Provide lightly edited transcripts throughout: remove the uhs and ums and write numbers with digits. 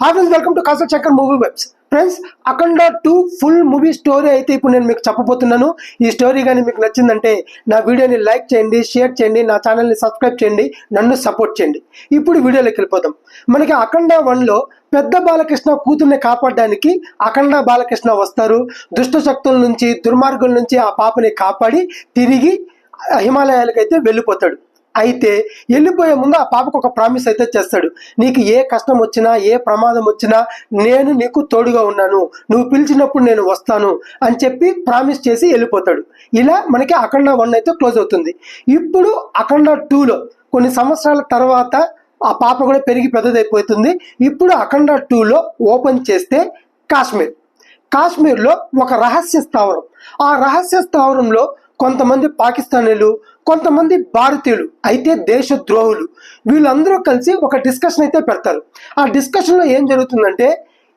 Hi friends, welcome to కాసల్ చక్కర్ movie webs. Friends, Akhanda 2 full movie story అయితే ఇప్పుడు నేను మీకు చెప్పబోతున్నాను. ఈ స్టోరీ కానీ మీకు నచ్చిందంటే నా వీడియోని లైక్ చేయండి, షేర్ చేయండి, నా ఛానల్ని సబ్స్క్రైబ్ చేయండి, నన్ను సపోర్ట్ చేయండి. ఇప్పుడు వీడియోలోకి వెళ్ళిపోదాం. మనకి అఖండ 1లో పెద్ద బాలకృష్ణ కూతుర్ని కాపాడడానికి అఖండ బాలకృష్ణ వస్తారు. దుష్ట శక్తుల నుంచి, దుర్మార్గుల నుంచి ఆ పాపని కాపాడి తిరిగి హిమాలయాలకైతే వెళ్ళిపోతాడు. అయితే వెళ్ళిపోయే ముందు ఆ పాపకు ఒక ప్రామిస్ అయితే చేస్తాడు. నీకు ఏ కష్టం వచ్చినా, ఏ ప్రమాదం వచ్చినా నేను నీకు తోడుగా ఉన్నాను, నువ్వు పిలిచినప్పుడు నేను వస్తాను అని చెప్పి ప్రామిస్ చేసి వెళ్ళిపోతాడు. ఇలా మనకి అఖండ 1 అయితే క్లోజ్ అవుతుంది. ఇప్పుడు అఖండ 2లో కొన్ని సంవత్సరాల తర్వాత ఆ పాప కూడా పెరిగి పెద్దదైపోతుంది. ఇప్పుడు అఖండ 2లో ఓపెన్ చేస్తే కాశ్మీర్లో ఒక రహస్య స్థావరం. ఆ రహస్య స్థావరంలో కొంతమంది పాకిస్తానీలు, కొంతమంది భారతీయులు అయితే దేశద్రోహులు, వీళ్ళందరూ కలిసి ఒక డిస్కషన్ అయితే పెడతారు. ఆ డిస్కషన్లో ఏం జరుగుతుందంటే,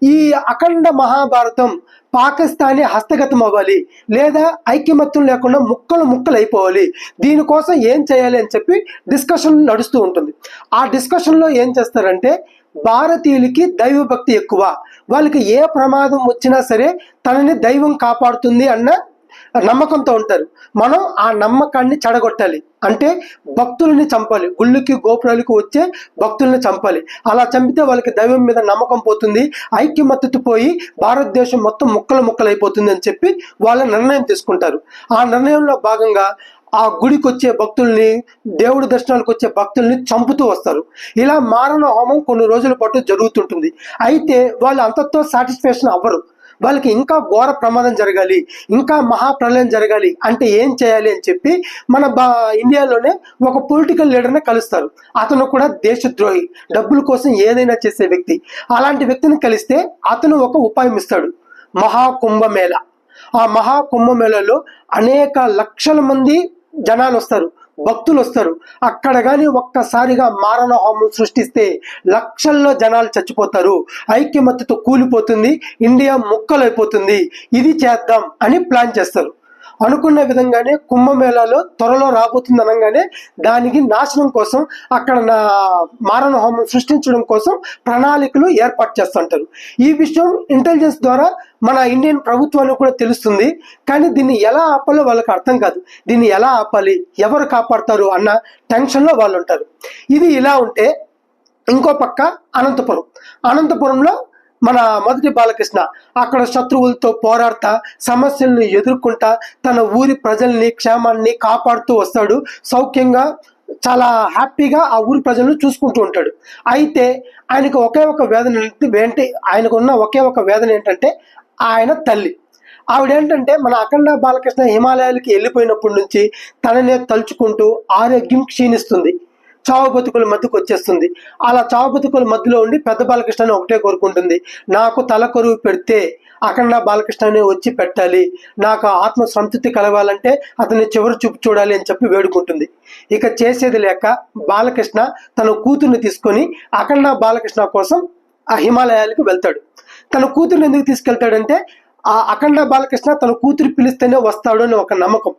ఈ అఖండ మహాభారతం పాకిస్తానీ హస్తగతం అవ్వాలి, లేదా ఐక్యమత్యం లేకుండా ముక్కలు అయిపోవాలి, దీనికోసం ఏం చేయాలి అని చెప్పి డిస్కషన్ నడుస్తూ ఉంటుంది. ఆ డిస్కషన్లో ఏం చేస్తారంటే, భారతీయులకి దైవభక్తి ఎక్కువ, వాళ్ళకి ఏ ప్రమాదం వచ్చినా సరే తనని దైవం కాపాడుతుంది అన్న నమ్మకంతో ఉంటారు. మనం ఆ నమ్మకాన్ని చెడగొట్టాలి, అంటే భక్తుల్ని చంపాలి, గుళ్ళకి గోపురాలకు వచ్చే భక్తుల్ని చంపాలి. అలా చంపితే వాళ్ళకి దైవం మీద నమ్మకం పోతుంది, ఐక్యమత్యత పోయి భారతదేశం మొత్తం ముక్కలు అయిపోతుంది అని చెప్పి వాళ్ళ నిర్ణయం తీసుకుంటారు. ఆ నిర్ణయంలో భాగంగా ఆ గుడికి వచ్చే భక్తుల్ని, దేవుడి దర్శనాలకు వచ్చే భక్తుల్ని చంపుతూ వస్తారు. ఇలా మారణ హోమం కొన్ని రోజుల పాటు జరుగుతుంటుంది. అయితే వాళ్ళు అంతతో సాటిస్ఫాక్షన్ అవ్వరు. వాళ్ళకి ఇంకా ఘోర ప్రమాదం జరగాలి, ఇంకా మహాప్రలయం జరగాలి అంటే ఏం చేయాలి అని చెప్పి మన ఇండియాలోనే ఒక పొలిటికల్ లీడర్ని కలుస్తారు. అతను కూడా దేశద్రోహి, డబ్బుల కోసం ఏదైనా చేసే వ్యక్తి. అలాంటి వ్యక్తిని కలిస్తే అతను ఒక ఉపాయం ఇస్తాడు, మహాకుంభమేళ. ఆ మహాకుంభమేళలో అనేక లక్షల మంది జనాలు వస్తారు, భక్తులు వస్తారు. అక్కడ కానీ ఒక్కసారిగా మారణ హోమం సృష్టిస్తే లక్షల్లో జనాలు చచ్చిపోతారు, ఐక్యమత్యతో కూలిపోతుంది, ఇండియా ముక్కలైపోతుంది. ఇది చేద్దాం అని ప్లాన్ చేస్తారు. అనుకున్న విధంగానే కుంభమేళాలో త్వరలో రాబోతుంది అనగానే దానికి నాశనం కోసం, అక్కడ మారణ హోమం సృష్టించడం కోసం ప్రణాళికలు ఏర్పాటు చేస్తుంటారు. ఈ విషయం ఇంటెలిజెన్స్ ద్వారా మన ఇండియన్ ప్రభుత్వానికి కూడా తెలుస్తుంది. కానీ దీన్ని ఎలా ఆపాలో వాళ్ళకి అర్థం కాదు. దీన్ని ఎలా ఆపాలి, ఎవరు కాపాడతారు అన్న టెన్షన్లో వాళ్ళు ఉంటారు. ఇది ఇలా ఉంటే ఇంకో పక్క అనంతపురంలో మన మొదటి బాలకృష్ణ అక్కడ శత్రువులతో పోరాడుతా, సమస్యలను ఎదుర్కొంటా, తన ఊరి ప్రజల్ని, క్షేమాన్ని కాపాడుతూ వస్తాడు. సౌఖ్యంగా, చాలా హ్యాపీగా ఆ ఊరి ప్రజలను చూసుకుంటూ ఉంటాడు. అయితే ఆయనకు ఆయనకున్న ఒకే ఒక వేదన ఏంటంటే ఆయన తల్లి. ఆవిడేంటంటే, మన అఖండ బాలకృష్ణ హిమాలయాలకి వెళ్ళిపోయినప్పటి నుంచి తననే తలుచుకుంటూ ఆరోగ్యం క్షీణిస్తుంది, చావు బతుకుల మధ్యకు వచ్చేస్తుంది. అలా చావు బతుకుల మధ్యలో ఉండి పెద్ద బాలకృష్ణని ఒకటే కోరుకుంటుంది, నాకు తల కొరువు పెడితే అఖండ బాలకృష్ణని వచ్చి పెట్టాలి, నాకు ఆత్మ సంతృప్తి కలగాలంటే అతన్ని చివరి చూపు చూడాలి అని చెప్పి వేడుకుంటుంది. ఇక చేసేది లేక బాలకృష్ణ తన కూతుర్ని తీసుకొని అఖండ బాలకృష్ణ కోసం ఆ హిమాలయాలకు వెళ్తాడు. తన కూతుర్ని ఎందుకు తీసుకెళ్తాడంటే, ఆ అఖండ బాలకృష్ణ తన కూతురు పిలిస్తేనే వస్తాడు అని ఒక నమ్మకం.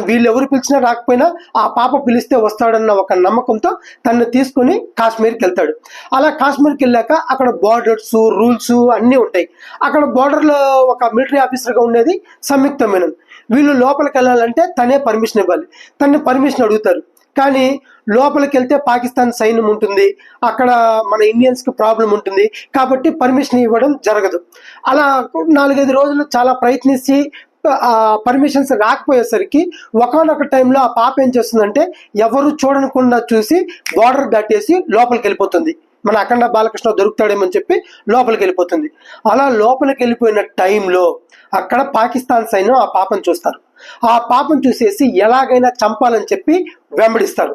వీళ్ళెవరు పిలిచినా రాకపోయినా ఆ పాప పిలిస్తే వస్తాడన్న ఒక నమ్మకంతో తనను తీసుకొని కాశ్మీర్కి వెళ్తాడు. అలా కాశ్మీర్కి వెళ్ళాక అక్కడ బార్డర్స్, రూల్స్ అన్నీ ఉంటాయి. అక్కడ బార్డర్లో ఒక మిలిటరీ ఆఫీసర్గా ఉండేది సంయుక్త మేనన్. వీళ్ళు లోపలికి వెళ్ళాలంటే తనే పర్మిషన్ ఇవ్వాలి. తనని పర్మిషన్ అడుగుతారు. కానీ లోపలికి వెళ్తే పాకిస్తాన్ సైన్యం ఉంటుంది, అక్కడ మన ఇండియన్స్కి ప్రాబ్లం ఉంటుంది, కాబట్టి పర్మిషన్ ఇవ్వడం జరగదు. అలా 4-5 రోజులు చాలా ప్రయత్నించి పర్మిషన్స్ రాకపోయేసరికి ఒకనొక టైంలో ఆ పాప ఏం చేస్తుందంటే, ఎవరు చూడకుండా చూసి బార్డర్ దాటేసి లోపలికి వెళ్ళిపోతుంది. మన అఖండ బాలకృష్ణ దొరుకుతాడేమని చెప్పి లోపలికి వెళ్ళిపోతుంది. అలా లోపలికి వెళ్ళిపోయిన టైంలో అక్కడ పాకిస్తాన్ సైన్యం ఆ పాపను చూస్తారు. ఆ పాపను చూసేసి ఎలాగైనా చంపాలని చెప్పి వెంబడిస్తారు.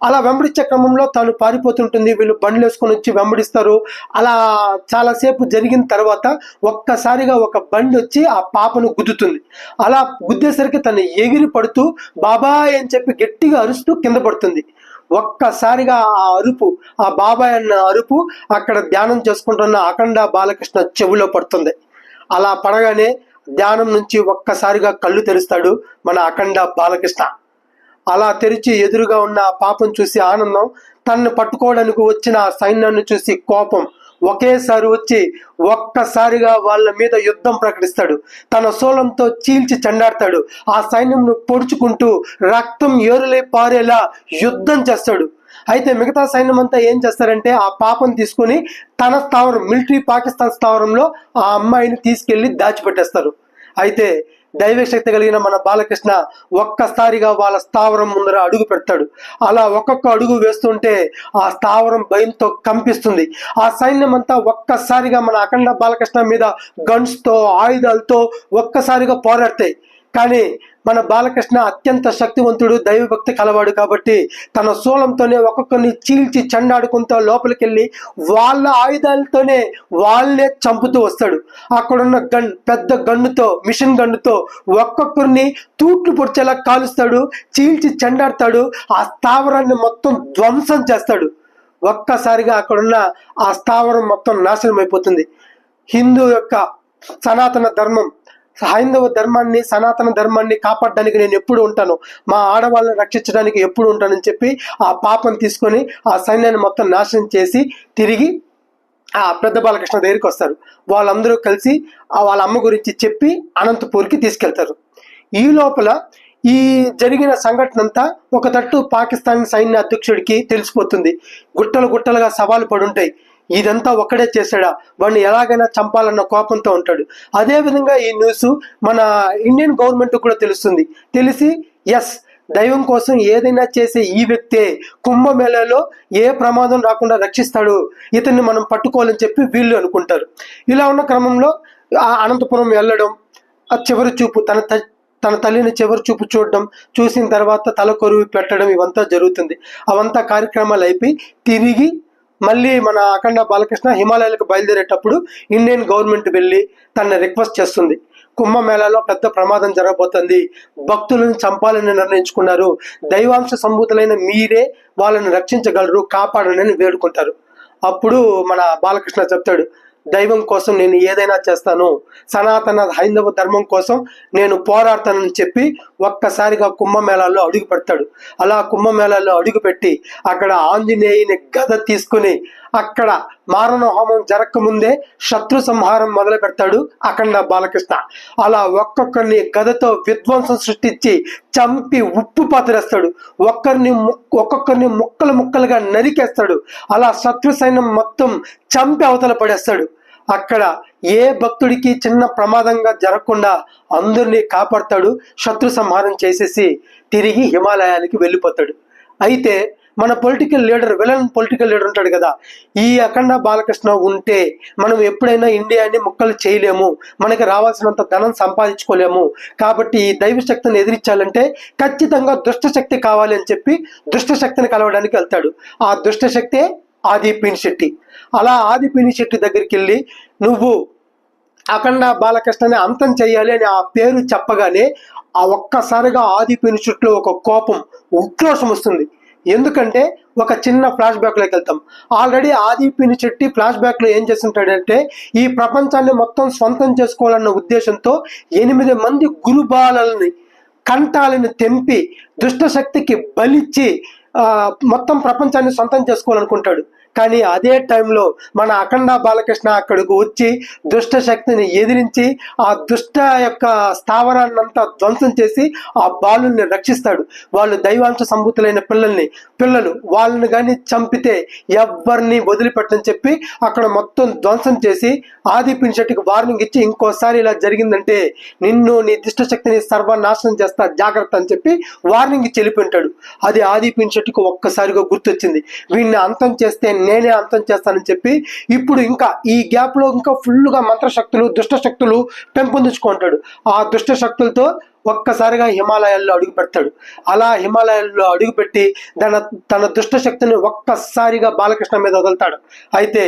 అలా వెంబడించే క్రమంలో తాను పారిపోతుంటుంది, వీళ్ళు బండ్లు వేసుకొని వచ్చి వెంబడిస్తారు. అలా చాలాసేపు జరిగిన తర్వాత ఒక్కసారిగా ఒక బండి వచ్చి ఆ పాపను గుద్దుతుంది. అలా గుద్దేసరికి తను ఎగిరి పడుతూ బాబాయ్ అని చెప్పి గట్టిగా అరుస్తూ కింద పడుతుంది. ఒక్కసారిగా ఆ అరుపు, ఆ బాబాయ్ అన్న అరుపు అక్కడ ధ్యానం చేసుకుంటున్న అఖండ బాలకృష్ణ చెవిలో పడుతుంది. అలా పడగానే ధ్యానం నుంచి ఒక్కసారిగా కళ్ళు తెరుస్తాడు మన అఖండ బాలకృష్ణ. అలా తెరిచి ఎదురుగా ఉన్న ఆ పాపను చూసి ఆనందం, తనను పట్టుకోవడానికి వచ్చిన ఆ సైన్యాన్ని చూసి కోపం, ఒకేసారి వచ్చి ఒక్కసారిగా వాళ్ళ మీద యుద్ధం ప్రకటిస్తాడు. తన శూలంతో చీల్చి చెండాడతాడు. ఆ సైన్యంను పొడుచుకుంటూ రక్తం ఏరులై పారేలా యుద్ధం చేస్తాడు. అయితే మిగతా సైన్యం అంతా ఏం చేస్తారంటే ఆ పాపం తీసుకుని తన స్థావరం, మిలిటరీ పాకిస్తాన్ స్థావరంలో ఆ అమ్మాయిని తీసుకెళ్లి దాచిపెట్టేస్తారు. అయితే దైవశక్తి కలిగిన మన బాలకృష్ణ ఒక్కసారిగా వాళ్ళ స్థావరం ముందర అడుగు పెడతాడు. అలా ఒక్కొక్క అడుగు వేస్తుంటే ఆ స్థావరం భయంతో కంపిస్తుంది. ఆ సైన్యం అంతా ఒక్కసారిగా మన అఖండ బాలకృష్ణ మీద గన్స్తో, ఆయుధాలతో ఒక్కసారిగా పోరాడతాయి. కానీ మన బాలకృష్ణ అత్యంత శక్తివంతుడు, దైవభక్తి కలవాడు కాబట్టి తన శూలంతోనే ఒక్కొక్కరిని చీల్చి చెండాడుకుంటూ లోపలికి వెళ్ళి వాళ్ళ ఆయుధాలతోనే వాళ్ళనే చంపుతూ వస్తాడు. అక్కడున్న పెద్ద గన్నుతో, మిషన్ గన్నుతో ఒక్కొక్కరిని తూట్లు పొడిచేలా కాలుస్తాడు, చీల్చి చెండాడతాడు. ఆ స్థావరాన్ని మొత్తం ధ్వంసం చేస్తాడు. ఒక్కసారిగా అక్కడున్న ఆ స్థావరం మొత్తం నాశనం అయిపోతుంది. హిందూ యొక్క సనాతన ధర్మం, హైందవ ధర్మాన్ని, సనాతన ధర్మాన్ని కాపాడడానికి నేను ఎప్పుడు ఉంటాను, మా ఆడవాళ్ళని రక్షించడానికి ఎప్పుడు ఉంటానని చెప్పి ఆ పాపం తీసుకొని ఆ సైన్యాన్ని మొత్తం నాశనం చేసి తిరిగి ఆ పెద్ద బాలకృష్ణ దగ్గరికి వస్తారు. వాళ్ళందరూ కలిసి వాళ్ళ అమ్మ గురించి చెప్పి అనంతపూర్కి తీసుకెళ్తారు. ఈ లోపల ఈ జరిగిన సంఘటన అంతా ఒక తట్టు పాకిస్తాన్ సైన్య అధ్యక్షుడికి తెలిసిపోతుంది. గుట్టలు గుట్టలుగా సవాలు పడుంటాయి. ఇదంతా ఒక్కడే చేశాడా, వాడిని ఎలాగైనా చంపాలన్న కోపంతో ఉంటాడు. అదేవిధంగా ఈ న్యూస్ మన ఇండియన్ గవర్నమెంట్ కూడా తెలుస్తుంది. తెలిసి ఎస్, దైవం కోసం ఏదైనా చేసే ఈ వ్యక్తే కుంభమేళాలో ఏ ప్రమాదం రాకుండా రక్షిస్తాడు, ఇతన్ని మనం పట్టుకోవాలని చెప్పి వీళ్ళు అనుకుంటారు. ఇలా ఉన్న క్రమంలో అనంతపురం వెళ్ళడం, ఆ చివరి చూపు తన తల్లిని చివరి చూపు చూడడం, చూసిన తర్వాత తల కొరువు పెట్టడం, ఇవంతా జరుగుతుంది. అవంతా కార్యక్రమాలు అయిపోయి తిరిగి మళ్ళీ మన అఖండ బాలకృష్ణ హిమాలయాలకు బయలుదేరేటప్పుడు ఇండియన్ గవర్నమెంట్ వెళ్ళి తనని రిక్వెస్ట్ చేస్తుంది. కుంభమేళాలో పెద్ద ప్రమాదం జరగబోతుంది, భక్తులను చంపాలని నిర్ణయించుకున్నారు, దైవాంశ సంభూతులైన మీరే వాళ్ళని రక్షించగలరు, కాపాడని వేడుకుంటారు. అప్పుడు మన బాలకృష్ణ చెప్తాడు, దైవం కోసం నేను ఏదైనా చేస్తాను, సనాతన హైందవ ధర్మం కోసం నేను పోరాడతానని చెప్పి ఒక్కసారిగా కుంభమేళాల్లో అడుగు పెడతాడు. అలా కుంభమేళాల్లో అడుగుపెట్టి అక్కడ ఆంజనేయుని గద తీసుకుని అక్కడ మారణ హోమం జరగకముందే శత్రు సంహారం మొదలు పెడతాడు అఖండ బాలకృష్ణ. అలా ఒక్కొక్కరిని గదతో విధ్వంసం సృష్టించి చంపి ఉప్పు పాతరేస్తాడు. ఒక్కొక్కరిని ముక్కలు ముక్కలుగా నరికేస్తాడు. అలా శత్రు సైన్యం మొత్తం చంపి అవతల పడేస్తాడు. అక్కడ ఏ భక్తుడికి చిన్న ప్రమాదంగా జరగకుండా అందరినీ కాపాడతాడు. శత్రు సంహారం చేసేసి తిరిగి హిమాలయాలకి వెళ్ళిపోతాడు. అయితే మన political leader, villain political leader ఉంటాడు కదా, ఈ అఖండ బాలకృష్ణ ఉంటే మనం ఎప్పుడైనా ఇండియాని ముక్కలు చేయలేము, మనకి రావాల్సినంత ధనం సంపాదించుకోలేము, కాబట్టి ఈ దైవ శక్తిని ఎదిరించాలంటే ఖచ్చితంగా దుష్టశక్తి కావాలి అని చెప్పి దుష్టశక్తిని కలవడానికి వెళ్తాడు. ఆ దుష్టశక్తే ఆది పినిశెట్టి. అలా ఆది పినిశెట్టి దగ్గరికి వెళ్ళి నువ్వు అఖండ బాలకృష్ణని అంతం చేయాలి అని ఆ పేరు చెప్పగానే ఆ ఒక్కసారిగా ఆది పినిశెట్టిలో ఒక కోపం, ఉక్రోషం వస్తుంది. ఎందుకంటే ఒక చిన్న ఫ్లాష్ బ్యాక్లోకి వెళ్తాం. ఆల్రెడీ ఆది పినిశెట్టి ఫ్లాష్ బ్యాక్లో ఏం చేస్తుంటాడంటే ఈ ప్రపంచాన్ని మొత్తం స్వంతం చేసుకోవాలన్న ఉద్దేశంతో 8 మంది గురుబాలని కంఠాలను తెంపి దుష్టశక్తికి బలిచ్చి మొత్తం ప్రపంచాన్ని సొంతం చేసుకోవాలనుకుంటాడు. కానీ అదే టైంలో మన అఖండ బాలకృష్ణ అక్కడికి వచ్చి దుష్ట శక్తిని ఎదిరించి ఆ దుష్ట యొక్క స్థావరాన్నంతా ధ్వంసం చేసి ఆ బాలుని రక్షిస్తాడు. వాళ్ళు దైవాంశ సంభూతులైన పిల్లలు వాళ్ళని కానీ చంపితే ఎవరిని వదిలిపెట్టని చెప్పి అక్కడ మొత్తం ధ్వంసం చేసి ఆది పినిశెట్టికి వార్నింగ్ ఇచ్చి ఇంకోసారి ఇలా జరిగిందంటే నిన్ను, నీ దుష్ట శక్తిని సర్వనాశనం చేస్తా, జాగ్రత్త అని చెప్పి వార్నింగ్ ఇచ్చి వెళ్ళిపోయింటాడు. అది ఆది పినిశెట్టికి ఒక్కసారిగా గుర్తొచ్చింది. వీడిని అంతం చేస్తే నేనే అంతం చేస్తానని చెప్పి ఇప్పుడు ఇంకా ఈ గ్యాప్ లో ఇంకా ఫుల్గా మంత్రశక్తులు, దుష్ట శక్తులు పెంపొందించుకుంటాడు. ఆ దుష్ట శక్తులతో ఒక్కసారిగా హిమాలయాల్లో అడుగు పెడతాడు. అలా హిమాలయాల్లో అడుగుపెట్టి తన దుష్ట శక్తిని ఒక్కసారిగా బాలకృష్ణ మీద వదులుతాడు. అయితే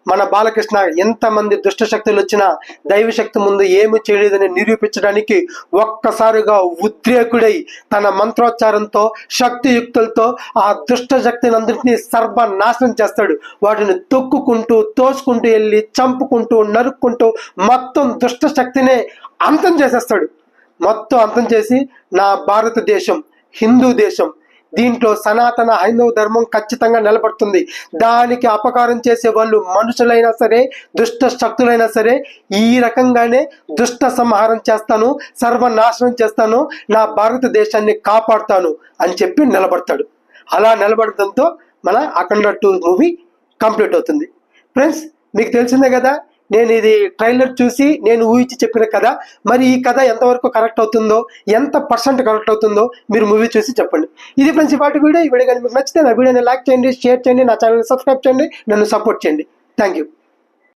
మన బాలకృష్ణ ఎంతమంది దుష్ట శక్తులు వచ్చినా దైవశక్తి ముందు ఏమి చేయలేదని నిరూపించడానికి ఒక్కసారిగా ఉద్రేకుడై తన మంత్రోచ్చారంతో, శక్తియుక్తులతో ఆ దుష్ట శక్తిని అందరినీ సర్వనాశనం చేస్తాడు. వాటిని తొక్కుకుంటూ, తోసుకుంటూ వెళ్ళి చంపుకుంటూ, నరుక్కుంటూ మొత్తం దుష్ట శక్తినే అంతం చేసేస్తాడు. మొత్తం అంతం చేసి నా భారతదేశం, హిందూ దేశం, దీంట్లో సనాతన హైందవ ధర్మం ఖచ్చితంగా నిలబడుతుంది. దానికి అపకారం చేసే వాళ్ళు మనుషులైనా సరే, దుష్ట శక్తులైనా సరే ఈ రకంగానే దుష్ట సంహారం చేస్తాను, సర్వనాశనం చేస్తాను, నా భారతదేశాన్ని కాపాడుతాను అని చెప్పి నిలబడతాడు. అలా నిలబడడంతో మన అఖండ 2 మూవీ కంప్లీట్ అవుతుంది. ఫ్రెండ్స్, మీకు తెలిసిందే కదా, నేను ఇది ట్రైలర్ చూసి నేను ఊహించి చెప్పిన కథ. మరి ఈ కథ ఎంతవరకు కరెక్ట్ అవుతుందో, ఎంత % కరెక్ట్ అవుతుందో మీరు మూవీ చూసి చెప్పండి. ఇది ఫ్రెండ్స్ ఇవాటి వీడియో. ఈ వీడియో కానీ మీకు నచ్చితే నా వీడియోని లైక్ చేయండి, షేర్ చేయండి, నా ఛానల్ని సబ్స్క్రైబ్ చేయండి, నన్ను సపోర్ట్ చేయండి. Thank you.